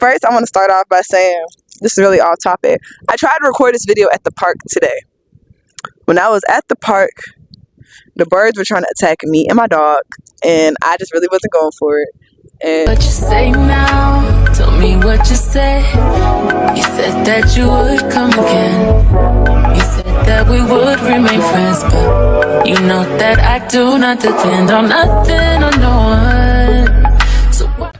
first, I want to start off by saying this is really off topic. I tried to record this video at the park today. When I was at the park, the birds were trying to attack me and my dog, and I just really wasn't going for it. And what you say now? Tell me what you said. You said that you would come again. You said that we would remain friends, but you know that I do not depend on nothing or no one. So what?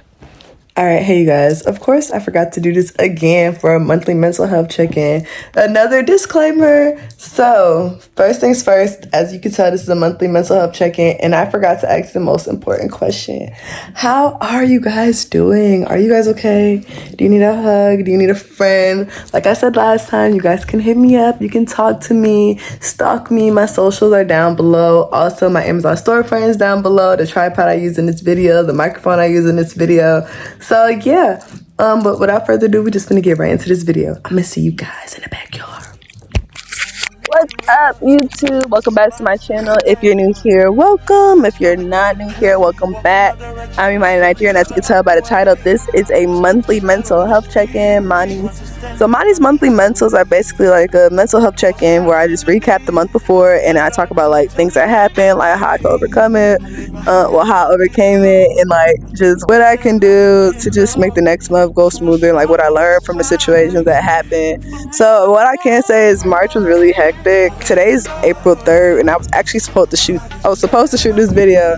Alright, hey you guys, of course I forgot to do this again for a monthly mental health check-in. Another disclaimer. So, first things first, as you can tell, this is a monthly mental health check-in, and I forgot to ask the most important question. How are you guys doing? Are you guys okay? Do you need a hug? Do you need a friend? Like I said last time, you guys can hit me up, you can talk to me, stalk me, my socials are down below. Also, my Amazon storefront is down below, the tripod I use in this video, the microphone I use in this video. So yeah, but without further ado, we're just gonna get right into this video. I'm gonna see you guys in the backyard. what's up, YouTube? Welcome back to my channel. If you're new here, welcome. If you're not new here, welcome back. I'm Imani Nigerian. As you can tell by the title, this is a monthly mental health check-in. Mani's monthly mentals are basically like a mental health check-in where I just recap the month before and I talk about like things that happened, like how I could overcome it, how I overcame it, and like just what I can do to just make the next month go smoother, like what I learned from the situations that happened. So what I can say is March was really hectic. Today's April 3rd and I was actually supposed to shoot this video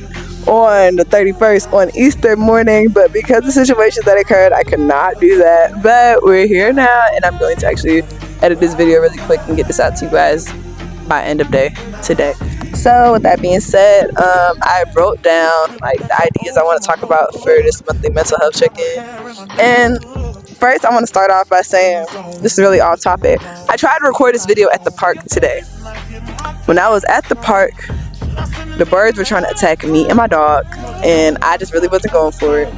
on the 31st on Easter morning, but because of situations that occurred, I could not do that. But we're here now, and I'm going to actually edit this video really quick and get this out to you guys by end of day today. So with that being said, I wrote down like the ideas I want to talk about for this monthly mental health check-in. And first, I want to start off by saying this is really off topic. I tried to record this video at the park today. When I was at the park, the birds were trying to attack me and my dog, and I just really wasn't going for it.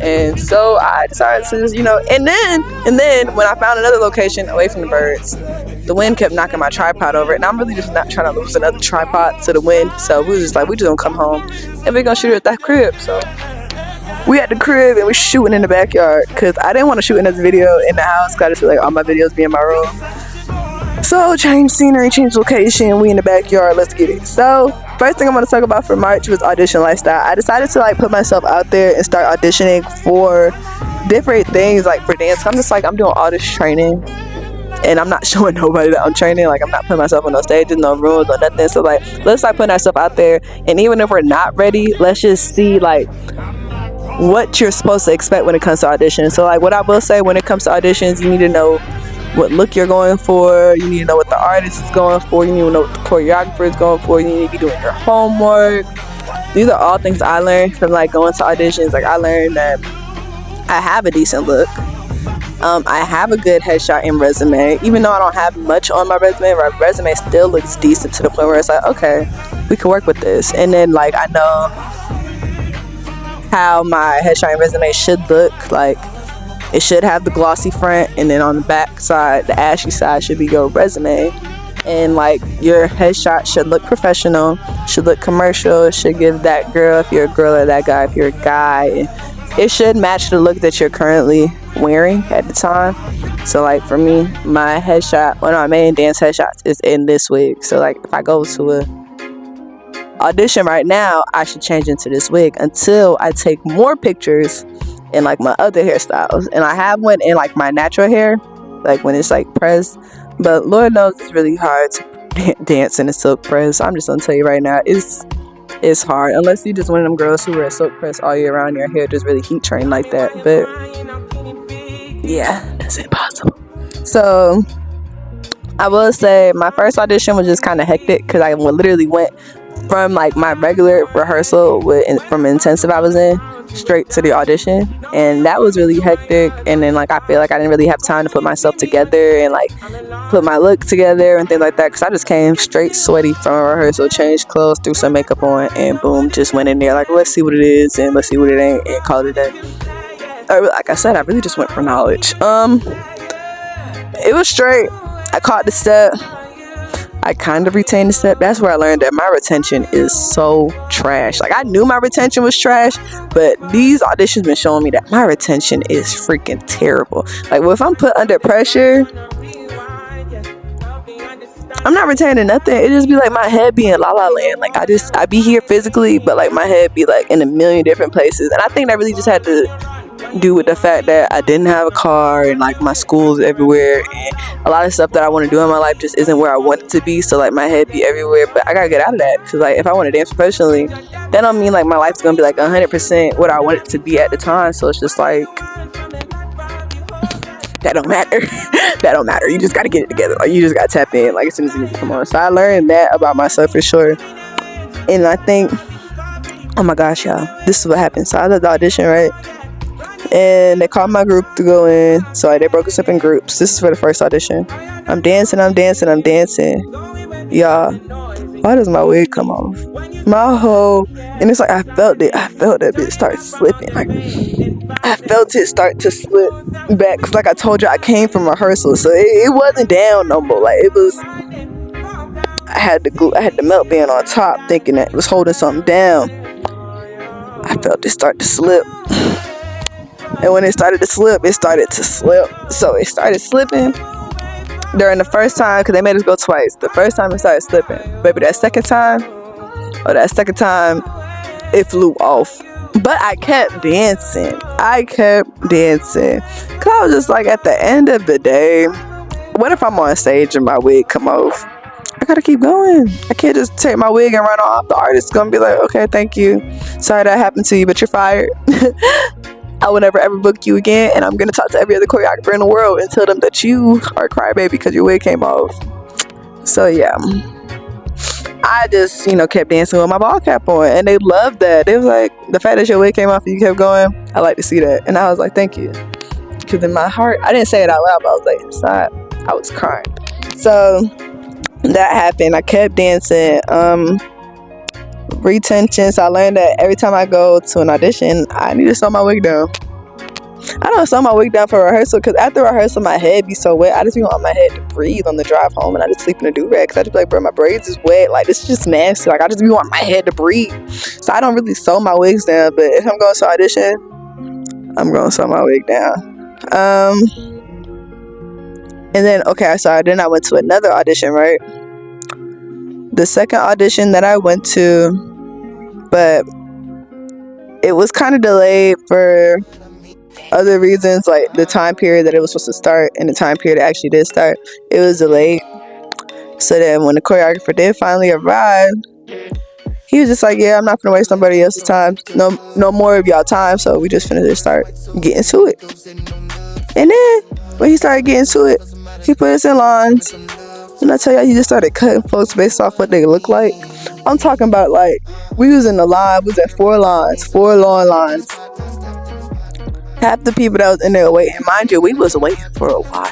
And so I decided to just, and then when I found another location away from the birds, the wind kept knocking my tripod over, and I'm really just not trying to lose another tripod to the wind. So we was just like, we just gonna come home and we're gonna shoot it at that crib. So we at the crib and we're shooting in the backyard because I didn't want to shoot another video in the house because I just feel like all my videos be in my room. So change scenery, change location, we in the backyard, let's get it. So first thing I want to talk about for March was audition lifestyle. I decided to like put myself out there and start auditioning for different things, like for dance. I'm just like, I'm doing all this training and I'm not showing nobody that I'm training. Like I'm not putting myself on no stages, no rooms or nothing. So like, let's start putting ourselves out there, and even if we're not ready, let's just see like what you're supposed to expect when it comes to auditions. So like what I will say, when it comes to auditions, you need to know what look you're going for, you need to know what the artist is going for, you need to know what the choreographer is going for, you need to be doing your homework. These are all things I learned from like going to auditions. Like I learned that I have a decent look, I have a good headshot and resume. Even though I don't have much on my resume still looks decent to the point where it's like, okay, we can work with this. And then like I know how my headshot and resume should look. Like it should have the glossy front, and then on the back side, the ashy side should be your resume. And like your headshot should look professional, should look commercial, it should give that girl, if you're a girl, or that guy if you're a guy, it should match the look that you're currently wearing at the time. So like for me, my headshot, one of my main dance headshots is in this wig. So like if I go to a audition right now, I should change into this wig until I take more pictures in like my other hairstyles. And I have one in like my natural hair, like when it's like pressed, but Lord knows it's really hard to dance in a silk press. I'm just gonna tell you right now, it's hard unless you just one of them girls who wear a silk press all year round, your hair just really heat trained like that. But yeah, that's impossible. So I will say my first audition was just kind of hectic because I literally went from like my regular rehearsal from intensive I was in straight to the audition, and that was really hectic. And then like I feel like I didn't really have time to put myself together and like put my look together and things like that, because I just came straight sweaty from a rehearsal, changed clothes, threw some makeup on, and boom, just went in there like, let's see what it is and let's see what it ain't, and call it a day. Like I said, I really just went for knowledge. It was straight. I caught the step. I kind of retained the step. That's where I learned that my retention is so trash. Like, I knew my retention was trash, but these auditions been showing me that my retention is freaking terrible. Like, well, if I'm put under pressure, I'm not retaining nothing. It just be like my head be in la la land. Like, I be here physically, but like my head be like in a million different places. And I think that really just had to do with the fact that I didn't have a car, and like my school's everywhere, and a lot of stuff that I want to do in my life just isn't where I want it to be. So like my head be everywhere, but I gotta get out of that, because like if I want to dance professionally, that don't mean like my life's gonna be like 100% what I want it to be at the time. So it's just like, that don't matter. That don't matter. You just gotta get it together. Like, you just gotta tap in like as soon as you come on. So I learned that about myself for sure. And I think, oh my gosh, y'all, this is what happened. So I did the audition, right? And they called my group to go in. So like, they broke us up in groups. This is for the first audition. I'm dancing. Y'all, why does my wig come off? My whole, and it's like I felt it. I felt that bitch start slipping. Like, I felt it start to slip back. Cause like I told you, I came from rehearsal, so it wasn't down no more. Like, it was, I had the melt band on top, thinking that it was holding something down. I felt it start to slip. And when it started to slip, So it started slipping during the first time, because they made us go twice. The first time it started slipping. Baby, that second time, it flew off. But I kept dancing. Because I was just like, at the end of the day, what if I'm on stage and my wig come off? I gotta keep going. I can't just take my wig and run off. The artist's gonna be like, okay, thank you. Sorry that happened to you, but you're fired. I will never ever book you again, and I'm gonna talk to every other choreographer in the world and tell them that you are a crybaby because your wig came off. So yeah, I just, kept dancing with my ball cap on, and they loved that. They was like, the fact that your wig came off and you kept going, I like to see that. And I was like, thank you. Because in my heart, I didn't say it out loud, but I was like, inside, I was crying. So that happened. I kept dancing. Retention. So I learned that every time I go to an audition, I need to sew my wig down. I don't sew my wig down for rehearsal, because after rehearsal my head be so wet. I just be want my head to breathe on the drive home, and I just sleep in a do-rag, because I just be like, bro, my braids is wet. Like, this is just nasty. Like, I just be want my head to breathe. So I don't really sew my wigs down, but if I'm going to audition, I'm going to sew my wig down. And then, okay, so then I went to another audition, right? The second audition that I went to, but it was kind of delayed for other reasons, like the time period that it was supposed to start and the time period it actually did start, it was delayed. So then when the choreographer did finally arrive, he was just like, yeah, I'm not gonna waste somebody else's time, no more of y'all time, so we just finna just start getting to it. And then when he started getting to it, he put us in lines. And I tell y'all, he just started cutting folks based off what they look like. I'm talking about, like, we was in the line, we was at 4 long lines. Half the people that was in there waiting, mind you, we was waiting for a while.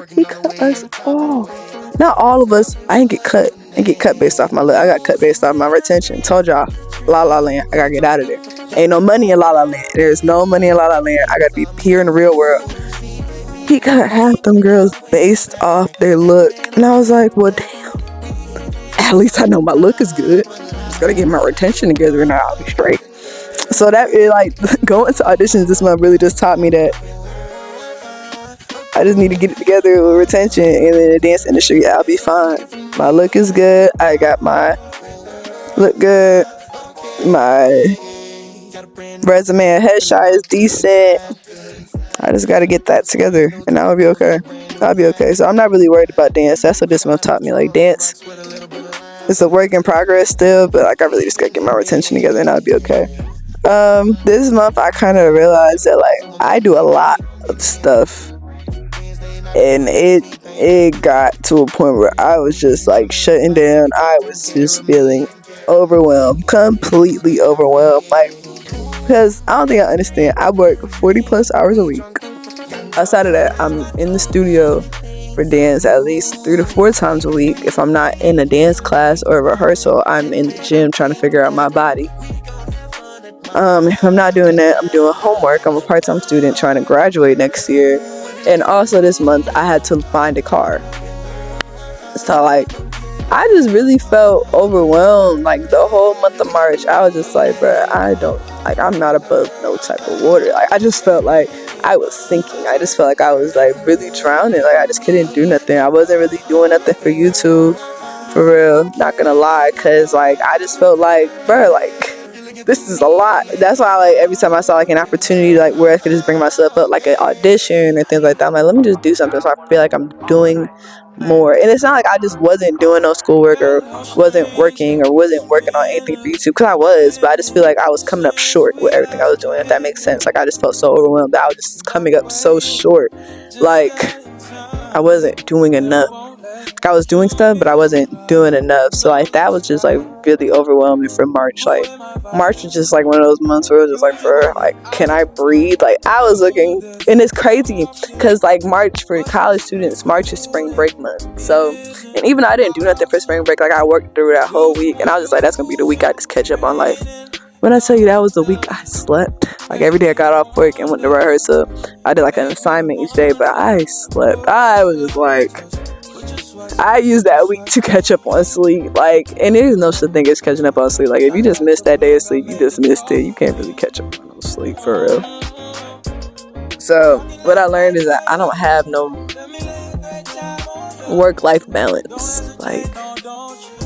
He cut us off. Not all of us. I didn't get cut. I didn't get cut based off my look. I got cut based off my retention. Told y'all, La La Land, I gotta get out of there. Ain't no money in La La Land. There's no money in La La Land. I gotta be here in the real world. He cut half them girls based off their look. And I was like, well, damn. At least I know my look is good. Just gotta get my retention together and I'll be straight. So that, going to auditions this month really just taught me that I just need to get it together with retention, and in the dance industry, I'll be fine. My look is good. I got my look good. My resume and headshot is decent. I just got to get that together, and I'll be okay. So I'm not really worried about dance. That's what this month taught me. Like, dance, it's a work in progress still, but like, I really just got to get my retention together, and I'll be okay. This month I kind of realized that, like, I do a lot of stuff, and it got to a point where I was just like shutting down. I was just feeling overwhelmed, completely overwhelmed, like, because I don't think I understand. I work 40 plus hours a week. Outside of that, I'm in the studio for dance at least 3 to 4 times a week. If I'm not in a dance class or a rehearsal, I'm in the gym trying to figure out my body. If I'm not doing that, I'm doing homework. I'm a part-time student trying to graduate next year. And also this month, I had to find a car. So like I just really felt overwhelmed. Like the whole month of March, I was just like, bruh, I'm not above no type of water. Like I just felt like I was sinking. I just felt like I was like really drowning. Like I just couldn't do nothing. I wasn't really doing nothing for YouTube, for real. Not gonna lie, cause like I just felt like, bruh, like this is a lot. That's why like every time I saw like an opportunity like where I could just bring myself up, like an audition or things like that, I'm like, let me just do something so I feel like I'm doing more. And it's not like I just wasn't doing no schoolwork or wasn't working on anything for YouTube, because I was, but I just feel like I was coming up short with everything I was doing, if that makes sense. Like I just felt so overwhelmed that I was just coming up so short. Like I wasn't doing enough. Like I was doing stuff, but I wasn't doing enough. So like that was just like really overwhelming for March. Like March was just like one of those months where it was just like, for like, can I breathe? Like I was looking, and it's crazy because like March for college students, March is spring break month. So, and even though I didn't do nothing for spring break, like I worked through that whole week, and I was just like, that's gonna be the week I just catch up on life. When I tell you that was the week I slept, like every day I got off work and went to rehearsal, I did like an assignment each day, but I slept. I was just like, I used that week to catch up on sleep. Like, and there is no such thing as catching up on sleep. Like, if you just missed that day of sleep, you just missed it. You can't really catch up on no sleep, for real. So, what I learned is that I don't have no work-life balance. Like,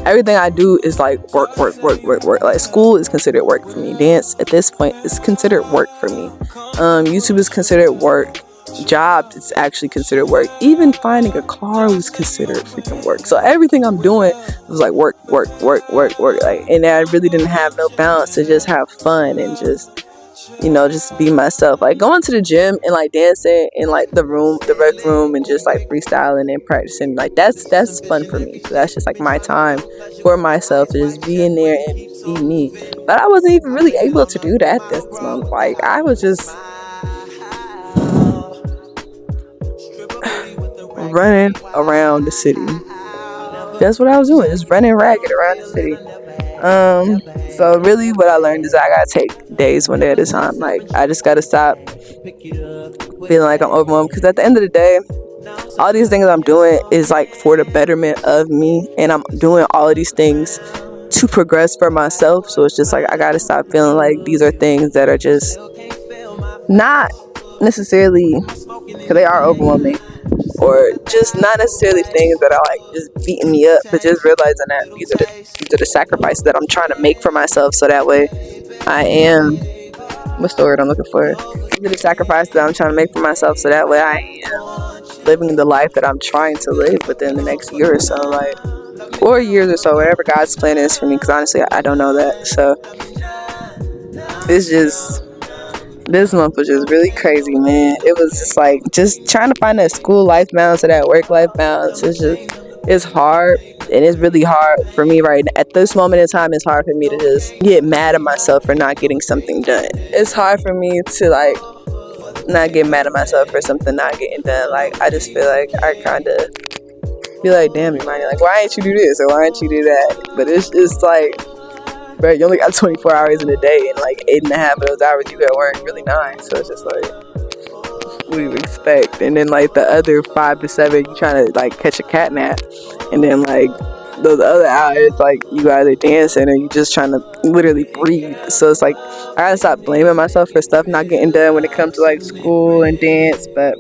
everything I do is like work. Like, school is considered work for me. Dance, at this point, is considered work for me. YouTube is considered work. Job is actually considered work. Even finding a car was considered freaking work. So everything I'm doing was like work. Like, and I really didn't have no balance to just have fun and just, you know, just be myself. Like going to the gym and like dancing in like the rec room, and just like freestyling and practicing. Like that's fun for me. So that's just like my time for myself, to just be in there and be me. But I wasn't even really able to do that this month. Like I was just running around the city. That's what I was doing, just running ragged around the city. So really what I learned is I gotta take days one day at a time. Like I just gotta stop feeling like I'm overwhelmed, because at the end of the day, all these things I'm doing is like for the betterment of me, and I'm doing all of these things to progress for myself. So it's just like I gotta stop feeling like these are things that are just not necessarily, because they are overwhelming, or just not necessarily things that are like just beating me up, but just realizing that these are the sacrifices that I'm trying to make for myself, so that way I am, what's the word I'm looking for? These are the sacrifices that I'm trying to make for myself, so that way I am living the life that I'm trying to live within the next year or so, like, or years or so, whatever God's plan is for me, because honestly I don't know that. So it's just, this month was just really crazy, man. It was just like, just trying to find that school life balance or that work life balance. It's hard, and it's really hard for me right now. At this moment in time, it's hard for me to just get mad at myself for not getting something done. It's hard for me to like not get mad at myself for something not getting done. Like I just feel like I kind of feel like, damn, Imani, like why ain't you do this or why ain't you do that? But it's like, bro, you only got 24 hours in a day, and like 8.5 of those hours you at work, really 9. So it's just like, what do you expect? And then like the other 5 to 7, you trying to like catch a cat nap, and then like those other hours, like you either dancing or you just trying to literally breathe. So it's like I gotta stop blaming myself for stuff not getting done when it comes to like school and dance. But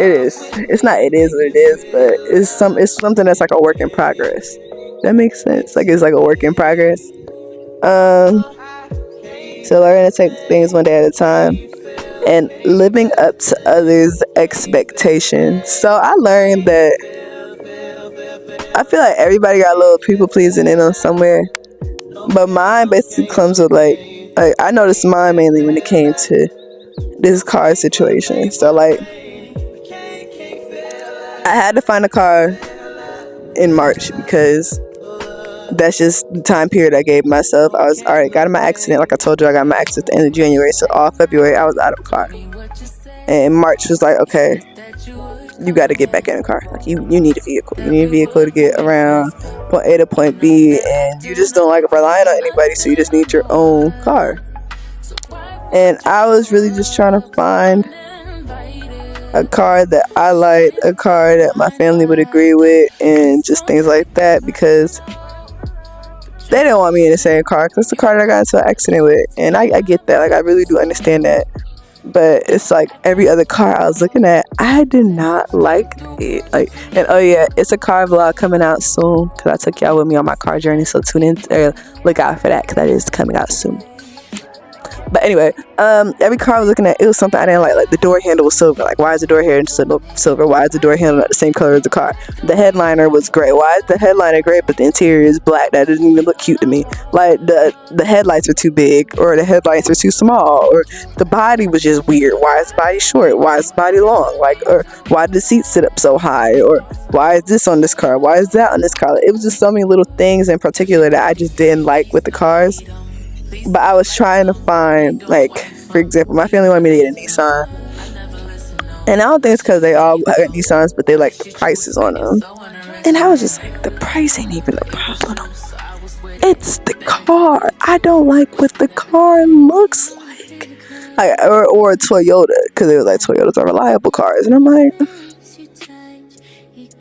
it's not, it is what it is, but it's something that's like a work in progress. That makes sense. Like it's like a work in progress. So learning to take things one day at a time and living up to others' expectations. So I learned that I feel like everybody got a little people pleasing in them somewhere, but mine basically comes with like I noticed mine mainly when it came to this car situation. So like I had to find a car in March because that's just the time period I gave myself. I was already got in my accident. Like I told you, I got in my accident at the end of January. So all February, I was out of a car. And March was like, okay, you got to get back in a car. Like you need a vehicle. You need a vehicle to get around point A to point B. And you just don't like relying on anybody. So you just need your own car. And I was really just trying to find a car that I liked, a car that my family would agree with, and just things like that, because they didn't want me in the same car because the car that I got into an accident with. And I get that. Like, I really do understand that. But it's like every other car I was looking at, I did not like it. Like, and oh yeah, it's a car vlog coming out soon because I took y'all with me on my car journey. So tune in, look out for that because that is coming out soon. But anyway, every car I was looking at, it was something I didn't like. Like, the door handle was silver. Like, why is the door handle silver? Why is the door handle not the same color as the car? The headliner was gray. Why is the headliner gray but the interior is black? That doesn't even look cute to me. Like, the headlights were too big, or the headlights were too small, or the body was just weird. Why is the body short? Why is the body long? Like, or why did the seat sit up so high? Or why is this on this car? Why is that on this car? Like, it was just so many little things in particular that I just didn't like with the cars. But I was trying to find, like, for example, my family wanted me to get a Nissan. And I don't think it's because they all got Nissans, but they like the prices on them. And I was just like, the price ain't even the problem. It's the car. I don't like what the car looks like. Or a Toyota, because it was like, Toyotas are reliable cars. And I'm like,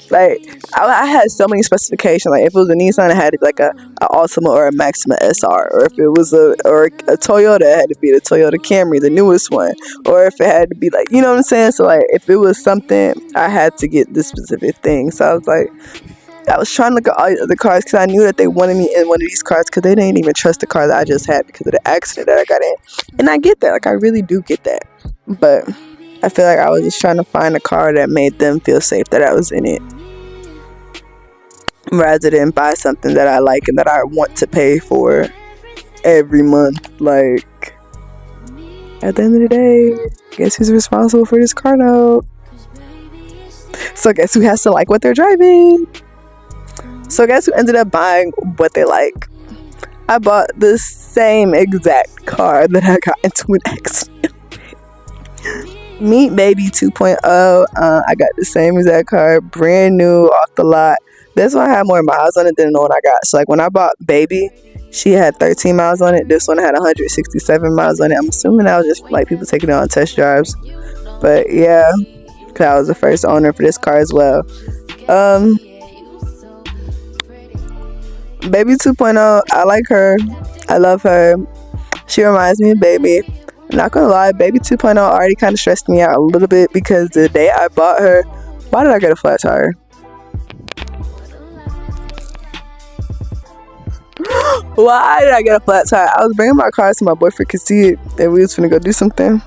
I had so many specifications. Like, if it was a Nissan, it had to be like a Altima or a Maxima SR, or if it was a Toyota, it had to be the Toyota Camry, the newest one, or if it had to be like, you know what I'm saying? So like, if it was something, I had to get this specific thing. So I was like, I was trying to look at all the other cars because I knew that they wanted me in one of these cars because they didn't even trust the car that I just had because of the accident that I got in. And I get that. Like, I really do get that. But I feel like I was just trying to find a car that made them feel safe that I was in it, rather than buy something that I like and that I want to pay for every month. Like, at the end of the day, guess who's responsible for this car note? So guess who has to like what they're driving? So guess who ended up buying what they like? I bought the same exact car that I got into an accident. Meet Baby 2.0. I got the same exact car, brand new, off the lot. This one had more miles on it than the one I got. So like, when I bought Baby, she had 13 miles on it. This one had 167 miles on it. I'm assuming that was just like people taking it on test drives. But yeah, because I was the first owner for this car as well. Baby 2.0, I like her. I love her. She reminds me of Baby. I'm not gonna lie, Baby 2.0 already kind of stressed me out a little bit because the day I bought her, why did I get a flat tire? Why did I get a flat tire? I was bringing my car so my boyfriend could see it, and we was finna go do something.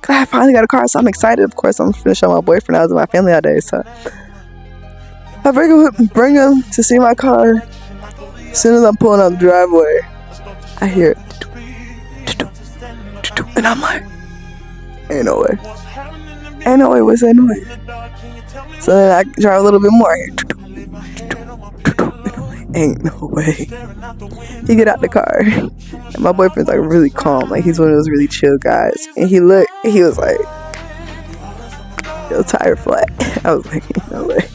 Cause I finally got a car, so I'm excited. Of course, I'm finna show my boyfriend. I was with my family all day, so I bring him to see my car. As soon as I'm pulling up the driveway, I hear it, and I'm like, ain't no way, what's that noise? So then I drive a little bit more, ain't no way. He get out the car, and my boyfriend's like really calm, like he's one of those really chill guys, and he was like, yo, tire flat. I was like, ain't no way.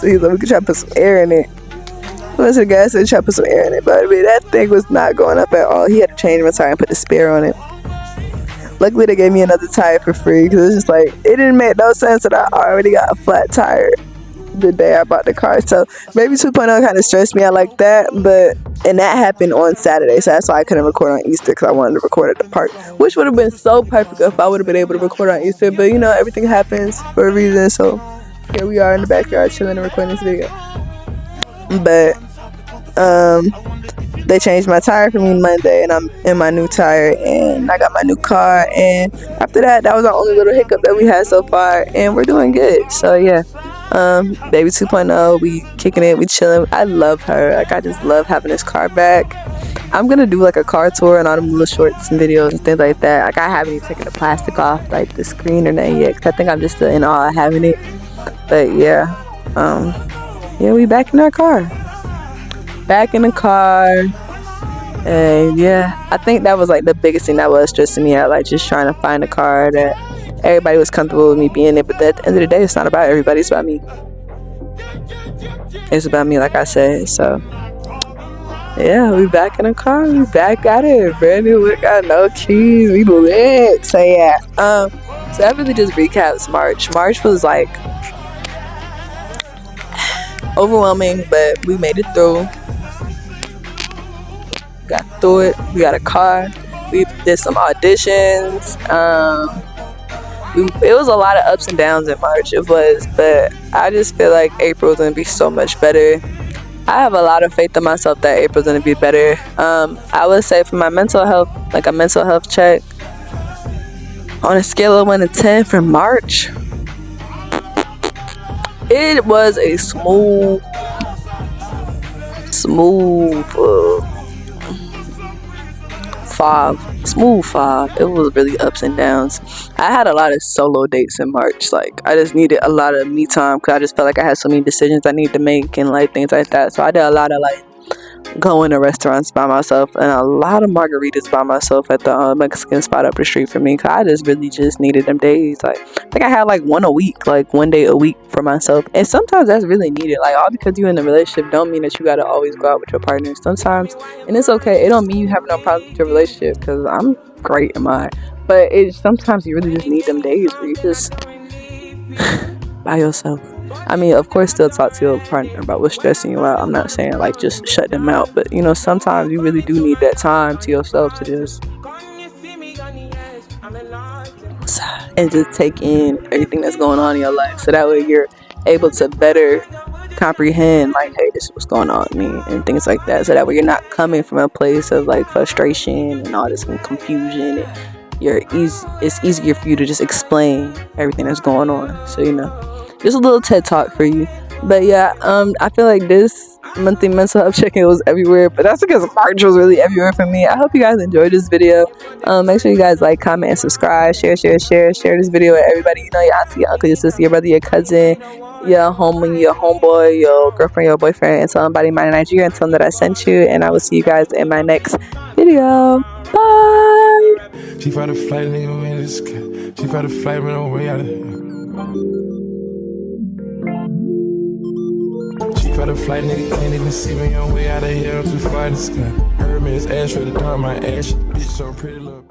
So he's like, we could try to put some air in it. I went to the gas station, try to put some air in it, but I mean, that thing was not going up at all. He had to change my tire and put the spare on it. Luckily, they gave me another tire for free because it's just like, it didn't make no sense that I already got a flat tire the day I bought the car. So Baby 2.0 kind of stressed me out like that, and that happened on Saturday, so that's why I couldn't record on Easter, because I wanted to record at the park, which would have been so perfect if I would have been able to record on Easter. But you know, everything happens for a reason, so here we are in the backyard chilling and recording this video. But they changed my tire for me Monday, and I'm in my new tire, and I got my new car, and after that was our only little hiccup that we had so far, and we're doing good. So yeah, Baby 2.0, we kicking it, we chilling. I love her. Like, I just love having this car back. I'm gonna do like a car tour and all them little shorts and videos and things like that. Like, I haven't even taken the plastic off, like the screen or nothing yet, because I think I'm just still in awe of having it. But yeah, we back in our car. Back in the car. And yeah, I think that was like the biggest thing that was stressing me out, like just trying to find a car that everybody was comfortable with me being in. But at the end of the day, it's not about everybody, it's about me. It's about me, like I said. So yeah, we back in the car, we back at it, brand new, we got no keys, we lit. So yeah, So that really just recaps March. March was like overwhelming, but we made it through. Got through it. We got a car. We did some auditions. It was a lot of ups and downs in March. It was, but I just feel like April's gonna be so much better. I have a lot of faith in myself that April's gonna be better. I would say for my mental health, like a mental health check, on a scale of 1 to 10 for March, it was a smooth 5. It was really ups and downs. I had a lot of solo dates in March. Like, I just needed a lot of me time because I just felt like I had so many decisions I need to make and like things like that. So I did a lot of like going to restaurants by myself and a lot of margaritas by myself at the Mexican spot up the street for me, because I just really just needed them days. Like, I think I had like one day a week for myself, and sometimes that's really needed. Like, all because you're in a relationship don't mean that you gotta always go out with your partner. Sometimes, and it's okay, it don't mean you have no problems with your relationship, because I'm great in mine, but sometimes you really just need them days where you just by yourself. I mean, of course, still talk to your partner about what's stressing you out. I'm not saying like just shut them out, but sometimes you really do need that time to yourself to just and just take in everything that's going on in your life, so that way you're able to better comprehend, like, hey, this is what's going on with me and things like that, so that way you're not coming from a place of like frustration and all this confusion, and it's easier for you to just explain everything that's going on. So just a little TED talk for you. But yeah, I feel like this monthly mental health check-in was everywhere, but that's because March was really everywhere for me. I hope you guys enjoyed this video. Make sure you guys like, comment, and subscribe. Share this video with everybody. Your auntie, your uncle, your sister, your brother, your cousin, your homie, your homeboy, your girlfriend, your boyfriend, and tell somebody in Nigeria and tell them that I sent you. And I will see you guys in my next video. Bye. She found a flight, nigga, in the sky. She found a flight, ran away out of here. She found a flight, nigga, can't even see me on way out of here. I'm too far in the sky. Hermes ass for the dawn, my ass. Bitch, so pretty, look.